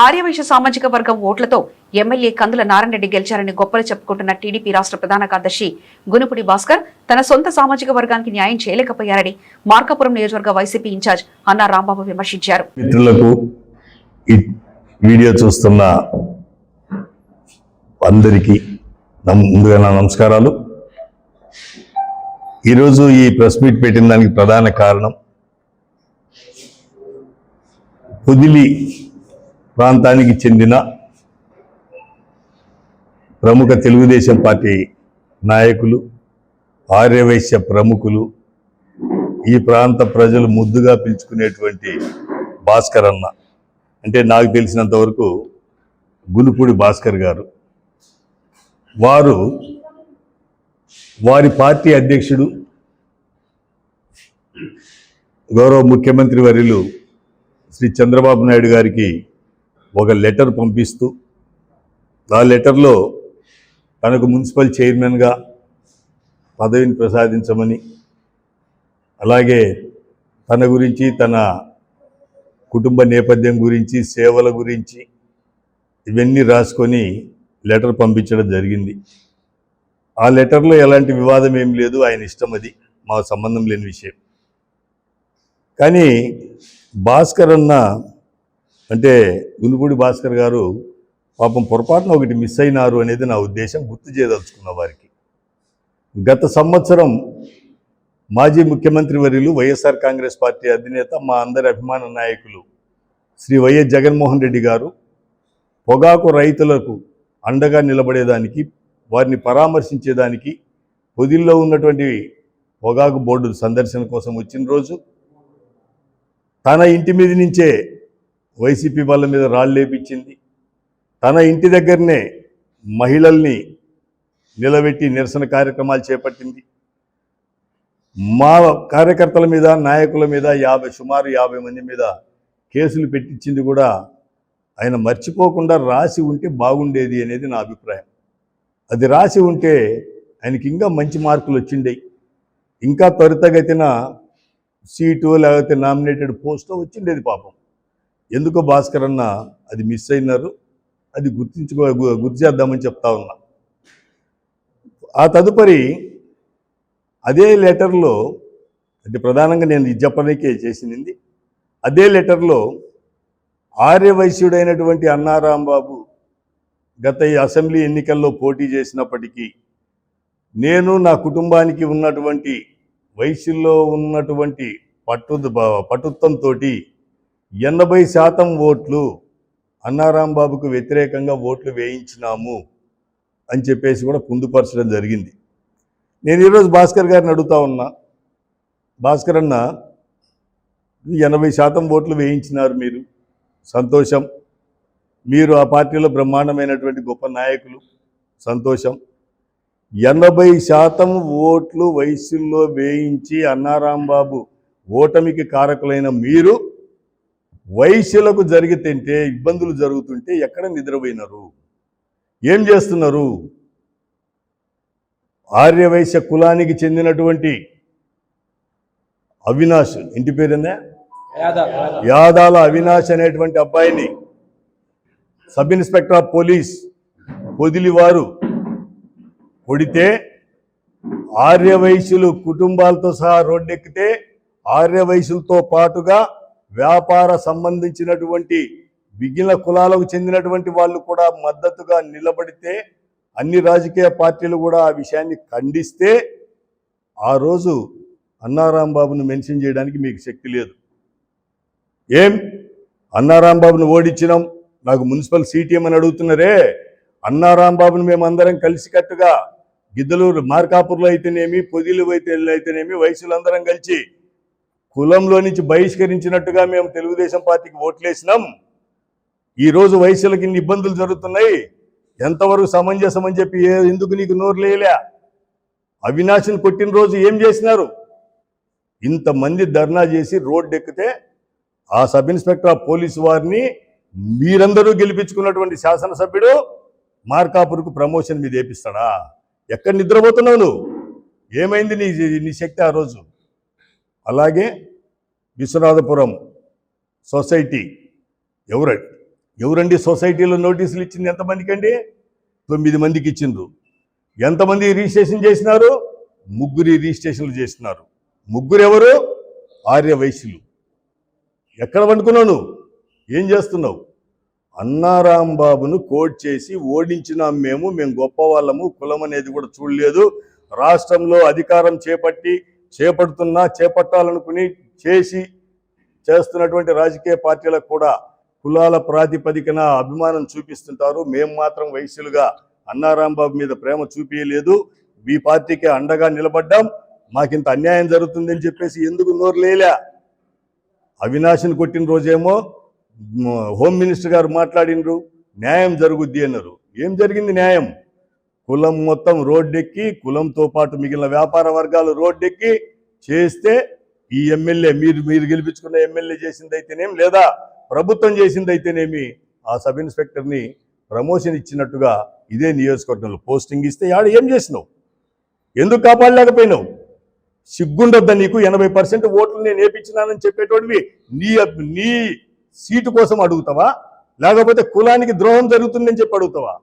ఆర్యవైశ్య సామాజిక వర్గం ఓట్లతో ఎమ్మెల్యే కందుల నారాయణరెడ్డి గెలిచారని గొప్పలు చెప్పుకుంటున్న టీడీపీ రాష్ట్ర ప్రధాన కార్యదర్శి గునుపుడి భాస్కర్ తన సొంత సామాజిక వర్గానికి న్యాయం చేయలేకపోయారని మార్కాపురం నియోజకవర్గ వైసీపీ ఇన్ఛార్జ్ అన్నా రాంబాబు విమర్శించారు. మిత్రులకు ఈ వీడియో చూస్తున్న అందరికీ ముందుగా నా నమస్కారాలు. ఈరోజు ఈ ప్రెస్ మీట్ పెట్టిన దానికి ప్రధాన కారణం పొదిలి ప్రాంతానికి చెందిన ప్రముఖ తెలుగుదేశం పార్టీ నాయకులు, ఆర్యవైశ్య ప్రముఖులు, ఈ ప్రాంత ప్రజలు ముద్దుగా పిలుచుకునేటువంటి భాస్కర్ అన్న, అంటే నాకు తెలిసినంత వరకు గునుపుడి భాస్కర్ గారు, వారి పార్టీ అధ్యక్షుడు గౌరవ ముఖ్యమంత్రి వర్యులు శ్రీ చంద్రబాబు నాయుడు గారికి ఒక లెటర్ పంపిస్తూ ఆ లెటర్లో తనకు మున్సిపల్ చైర్మన్గా పదవిని ప్రసాదించమని, అలాగే తన గురించి, తన కుటుంబ నేపథ్యం గురించి, సేవల గురించి ఇవన్నీ రాసుకొని లెటర్ పంపించడం జరిగింది. ఆ లెటర్లో ఎలాంటి వివాదం ఏం లేదు, ఆయన ఇష్టం, అది మా సంబంధం లేని విషయం. కానీ భాస్కర్ అన్న, అంటే గునుపుడి భాస్కర్ గారు పాపం పొరపాటున ఒకటి మిస్ అయినారు అనేది నా ఉద్దేశం. గుర్తు చేయదలుచుకున్న వారికి, గత సంవత్సరం మాజీ ముఖ్యమంత్రి వర్యులు వైఎస్ఆర్ కాంగ్రెస్ పార్టీ అధినేత, మా అందరి అభిమాన నాయకులు శ్రీ వైఎస్ జగన్మోహన్ రెడ్డి గారు పొగాకు రైతులకు అండగా నిలబడేదానికి, వారిని పరామర్శించేదానికి పొదిల్లో ఉన్నటువంటి పొగాకు బోర్డు సందర్శన కోసం వచ్చిన రోజు తన ఇంటి మీద నుంచే వైసీపీ వాళ్ళ మీద రాళ్ళు లేపించింది. తన ఇంటి దగ్గరనే మహిళల్ని నిలబెట్టి నిరసన కార్యక్రమాలు చేపట్టింది. మా కార్యకర్తల మీద, నాయకుల మీద సుమారు 50 మంది మీద కేసులు పెట్టించింది కూడా ఆయన మర్చిపోకుండా రాసి ఉంటే బాగుండేది అనేది నా అభిప్రాయం. అది రాసి ఉంటే ఆయనకి ఇంకా మంచి మార్కులు వచ్చిండేవి, ఇంకా త్వరితగతిన సీటు లేకపోతే నామినేటెడ్ పోస్టో వచ్చిండేది. పాపం ఎందుకో భాస్కర్ అన్న అది మిస్ అయినారు, అది గుర్తు చేద్దామని చెప్తా ఉన్నా. ఆ తదుపరి అదే లెటర్లో, అంటే ప్రధానంగా నేను ఇది చెప్పడానికే చేసింది, అదే లెటర్లో ఆర్యవైశ్యుడైనటువంటి అన్నా రాంబాబు గత ఈ అసెంబ్లీ ఎన్నికల్లో పోటీ చేసినప్పటికీ నేను నా కుటుంబానికి ఉన్నటువంటి వైశ్యుల్లో ఉన్నటువంటి పటుత్వంతో 80% ఓట్లు అన్నా రాంబాబుకు వ్యతిరేకంగా ఓట్లు వేయించినాము అని చెప్పేసి కూడా పొందుపరచడం జరిగింది. నేను ఈరోజు భాస్కర్ గారిని అడుగుతా ఉన్నా, భాస్కర్ అన్న 80% ఓట్లు వేయించినారు, మీరు సంతోషం, మీరు ఆ పార్టీలో బ్రహ్మాండమైనటువంటి గొప్ప నాయకులు, సంతోషం. 80% ఓట్లు వైశ్యుల్లో వేయించి అన్నా రాంబాబు ఓటమికి కారకులైన మీరు వైశ్యులకు జరిగితే ఇబ్బందులు జరుగుతుంటే ఎక్కడ నిద్రపోయినారు, ఏం చేస్తున్నారు? ఆర్యవైశ్య కులానికి చెందినటువంటి అవినాష్, ఇంటి పేరుందా, యాదాల అవినాష్ అనేటువంటి అబ్బాయిని sub inspector of police Podili వారు కొడితే, ఆర్యవైశ్యులు కుటుంబాలతో సహా రోడ్డెక్కితే, ఆర్యవైశ్యులతో పాటుగా వ్యాపార సంబంధించినటువంటి మిగిలిన కులాలకు చెందినటువంటి వాళ్ళు కూడా మద్దతుగా నిలబడితే, అన్ని రాజకీయ పార్టీలు కూడా ఆ విషయాన్ని ఖండిస్తే, ఆ రోజు అన్నా రాంబాబును మెన్షన్ చేయడానికి మీకు శక్తి లేదు. ఏం అన్నా రాంబాబును ఓడించినాం, నాకు మున్సిపల్ సీట్ ఏమని అడుగుతున్నారే? అన్నా రాంబాబును మేమందరం కలిసికట్టుగా గిద్దలూరు, మార్కాపూర్లో అయితేనేమి, పొదిలు అయితేనేమి వైశ్యులందరం కలిసి కులంలో నుంచి బహిష్కరించినట్టుగా మేము తెలుగుదేశం పార్టీకి ఓట్లేసినాం. ఈరోజు వైశ్యులకి ఇన్ని ఇబ్బందులు జరుగుతున్నాయి, ఎంతవరకు సమంజసం అని చెప్పి ఎందుకు నీకు నోరు లేలే? అవినాశిని కొట్టిన రోజు ఏం చేసినారు? ఇంతమంది ధర్నా చేసి రోడ్డు ఎక్కితే ఆ సబ్ ఇన్స్పెక్టర్ ఆఫ్ పోలీసు వారిని మీరందరూ గెలిపించుకున్నటువంటి శాసనసభ్యుడు మార్కాపూర్కు ప్రమోషన్ మీద వేపిస్తాడా? ఎక్కడ నిద్రపోతున్నావు నువ్వు? ఏమైంది నీ శక్తి ఆ రోజు? అలాగే విశ్వనాథపురం సొసైటీ ఎవరు ఎవరండి సొసైటీలో నోటీసులు ఇచ్చింది ఎంతమందికి అండి? 9 మందికి ఇచ్చిండ్రు. ఎంతమంది రిజిస్ట్రేషన్ చేసినారు? 3 రిజిస్ట్రేషన్లు చేసినారు. 3 ఎవరు? ఆర్య వైశ్యులు. ఎక్కడ పండుకున్నావు? ఏం చేస్తున్నావు? అన్నారాంబాబును కోట్ చేసి ఓడించినాం. మేము గొప్ప వాళ్ళము, కులం అనేది కూడా చూడలేదు. రాష్ట్రంలో అధికారం చేపట్టాలనుకుని చేస్తున్నటువంటి రాజకీయ పార్టీలకు కూడా కులాల ప్రాతిపదికన అభిమానం చూపిస్తుంటారు. మేము మాత్రం వైశ్యులుగా అన్నారాంబాబు మీద ప్రేమ చూపించలేదు. ఈ పార్టీకి అండగా నిలబడ్డాం. మాకింత అన్యాయం జరుగుతుందని చెప్పేసి ఎందుకు నోరు లేలే? అవినాష్ని కొట్టిన రోజేమో హోమ్ మినిస్టర్ గారు మాట్లాడినరు, న్యాయం జరుగుద్ది అన్నారు. ఏం జరిగింది న్యాయం? కులం మొత్తం రోడ్డెక్కి, కులంతో పాటు మిగిలిన వ్యాపార వర్గాలు రోడ్డెక్కి చేస్తే ఈ ఎమ్మెల్యే మీరు గెలిపించుకున్న ఎమ్మెల్యే చేసిందైతేనేం, లేదా ప్రభుత్వం చేసిందైతేనేమి, ఆ సబ్ ఇన్స్పెక్టర్ని ప్రమోషన్ ఇచ్చినట్టుగా ఇదే నియోజకవర్గంలో పోస్టింగ్ ఇస్తే ఏం చేసినావు? ఎందుకు కాపాడలేకపోయినావు? సిగ్గుండొద్దా నీకు? 80% ఓట్లు నేను వేయించినానని చెప్పేటోడివి నీ సీటు కోసం అడుగుతావా? లేకపోతే కులానికి ద్రోహం జరుగుతుందని చెప్పి అడుగుతావా?